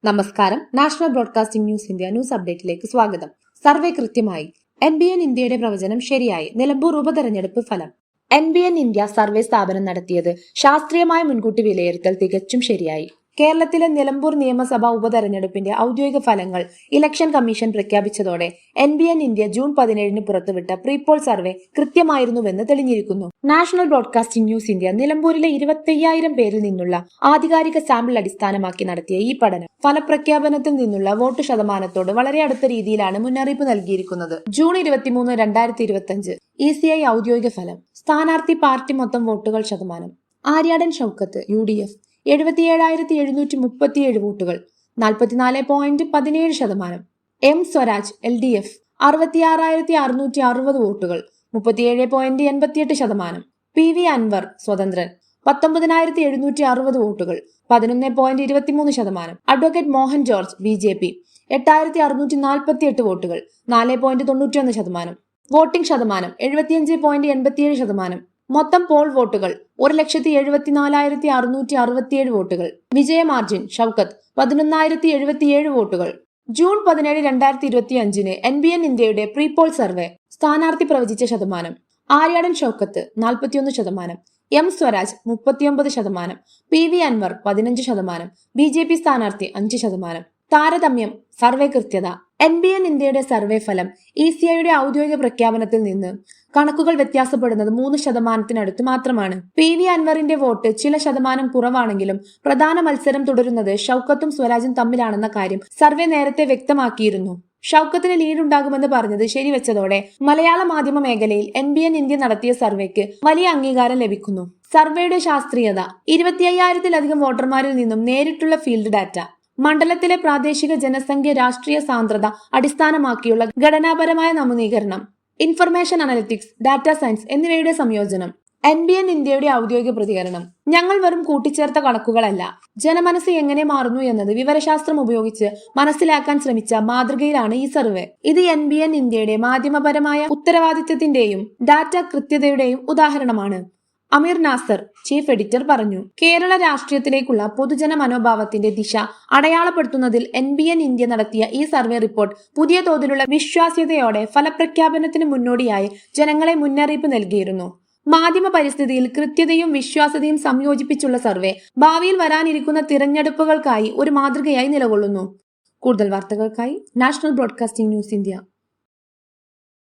നമസ്കാരം. National broadcasting news India news അപ്ഡേറ്റിലേക്ക് സ്വാഗതം. സർവേ കൃത്യമായി. NBN ഇന്ത്യയുടെ പ്രവചനം ശരിയായി. നിലമ്പൂർ ഉപതെരഞ്ഞെടുപ്പ് ഫലം. NBN ഇന്ത്യ സർവേ സ്ഥാപനം നടത്തിയത് ശാസ്ത്രീയമായ മുൻകൂട്ടി വിലയിരുത്തൽ തികച്ചും ശരിയായി. കേരളത്തിലെ നിലമ്പൂർ നിയമസഭാ ഉപതെരഞ്ഞെടുപ്പിന്റെ ഔദ്യോഗിക ഫലങ്ങൾ ഇലക്ഷൻ കമ്മീഷൻ പ്രഖ്യാപിച്ചതോടെ NBN ഇന്ത്യ ജൂൺ 17 പുറത്തുവിട്ട പ്രീപോൾ സർവേ കൃത്യമായിരുന്നുവെന്ന് തെളിഞ്ഞിരിക്കുന്നു. നാഷണൽ ബ്രോഡ്കാസ്റ്റിംഗ് ന്യൂസ് ഇന്ത്യ നിലമ്പൂരിലെ 25,000 പേരിൽ നിന്നുള്ള ആധികാരിക സാമ്പിൾ അടിസ്ഥാനമാക്കി നടത്തിയ ഈ പഠനം ഫലപ്രഖ്യാപനത്തിൽ നിന്നുള്ള വോട്ട് ശതമാനത്തോട് വളരെ അടുത്ത രീതിയിലാണ് മുന്നറിയിപ്പ് നൽകിയിരിക്കുന്നത്. ജൂൺ 23, 2025 ECI ഔദ്യോഗിക ഫലം. സ്ഥാനാർത്ഥി പാർട്ടി മൊത്തം വോട്ടുകൾ ശതമാനം. ആര്യാടൻ ഷൗക്കത്ത് UDF 77,737 വോട്ടുകൾ 44.17%. M സ്വരാജ് LDF 66,660 വോട്ടുകൾ 37.88%. PV അൻവർ സ്വതന്ത്രൻ 19,760 വോട്ടുകൾ 11.23%. അഡ്വക്കേറ്റ് മോഹൻ ജോർജ് BJP 8,648 വോട്ടുകൾ 4.91%. വോട്ടിംഗ് ശതമാനം 75.87%. മൊത്തം പോൾ വോട്ടുകൾ 1,74,667 വോട്ടുകൾ. വിജയ മാർജിൻ ഷൗക്കത്ത് 11,077 വോട്ടുകൾ. ജൂൺ 17, 2025 NBN ഇന്ത്യയുടെ പ്രീപോൾ സർവേ. സ്ഥാനാർത്ഥി പ്രവചിച്ച ശതമാനം. Aryadan Shoukath 41%, M Swaraj 39%, PV Anwar 15%, BJP സ്ഥാനാർത്ഥി 5%. താരതമ്യം. സർവേ കൃത്യത. NBN ഇന്ത്യയുടെ സർവേ ഫലം ECIയുടെ ഔദ്യോഗിക പ്രഖ്യാപനത്തിൽ നിന്ന് കണക്കുകൾ വ്യത്യാസപ്പെടുന്നത് 3% മാത്രമാണ്. PV അൻവറിന്റെ വോട്ട് ചില ശതമാനം കുറവാണെങ്കിലും പ്രധാന മത്സരം തുടരുന്നത് ഷൗക്കത്തും സ്വരാജും തമ്മിലാണെന്ന കാര്യം സർവേ നേരത്തെ വ്യക്തമാക്കിയിരുന്നു. ഷൗക്കത്തിന് ലീഡുണ്ടാകുമെന്ന് പറഞ്ഞത് ശരിവെച്ചതോടെ മലയാള മാധ്യമ മേഖലയിൽ NBN ഇന്ത്യ നടത്തിയ സർവേക്ക് വലിയ അംഗീകാരം ലഭിക്കുന്നു. സർവേയുടെ ശാസ്ത്രീയത. 25,000-ലധികം വോട്ടർമാരിൽ നിന്നും നേരിട്ടുള്ള ഫീൽഡ് ഡാറ്റ. മണ്ഡലത്തിലെ പ്രാദേശിക ജനസംഖ്യ, രാഷ്ട്രീയ സാന്ദ്രത അടിസ്ഥാനമാക്കിയുള്ള ഘടനാപരമായ നമൂനീകരണം, ഇൻഫർമേഷൻ അനലിറ്റിക്സ്, ഡാറ്റ സയൻസ് എന്നിവയുടെ സംയോജനം. NBN ഇന്ത്യയുടെ ഔദ്യോഗിക പ്രതികരണം. ഞങ്ങൾ വെറും കൂട്ടിച്ചേർത്ത കണക്കുകളല്ല. ജനമനസ്സ് എങ്ങനെ മാറുന്നു എന്നത് വിവരശാസ്ത്രം ഉപയോഗിച്ച് മനസ്സിലാക്കാൻ ശ്രമിച്ച മാതൃകയിലാണ് ഈ സർവേ. ഇത് NBN ഇന്ത്യയുടെ മാധ്യമപരമായ ഉത്തരവാദിത്തത്തിന്റെയും ഡാറ്റ കൃത്യതയുടെയും ഉദാഹരണമാണ്. അമീർ നാസർ, ചീഫ് എഡിറ്റർ, പറഞ്ഞു. കേരള രാഷ്ട്രീയത്തിലേക്കുള്ള പൊതുജന മനോഭാവത്തിന്റെ ദിശ അടയാളപ്പെടുത്തുന്നതിൽ NBN ഇന്ത്യ നടത്തിയ ഈ സർവേ റിപ്പോർട്ട് പുതിയ തോതിലുള്ള വിശ്വാസ്യതയോടെ ഫലപ്രഖ്യാപനത്തിന് മുന്നോടിയായി ജനങ്ങളെ മുന്നറിയിപ്പ് നൽകിയിരുന്നു. മാധ്യമ പരിസ്ഥിതിയിൽ കൃത്യതയും വിശ്വാസ്യതയും സംയോജിപ്പിച്ചുള്ള സർവേ ഭാവിയിൽ വരാനിരിക്കുന്ന തിരഞ്ഞെടുപ്പുകൾക്കായി ഒരു മാതൃകയായി നിലകൊള്ളുന്നു. കൂടുതൽ വാർത്തകൾക്കായി നാഷണൽ ബ്രോഡ്കാസ്റ്റിംഗ് ന്യൂസ് ഇന്ത്യ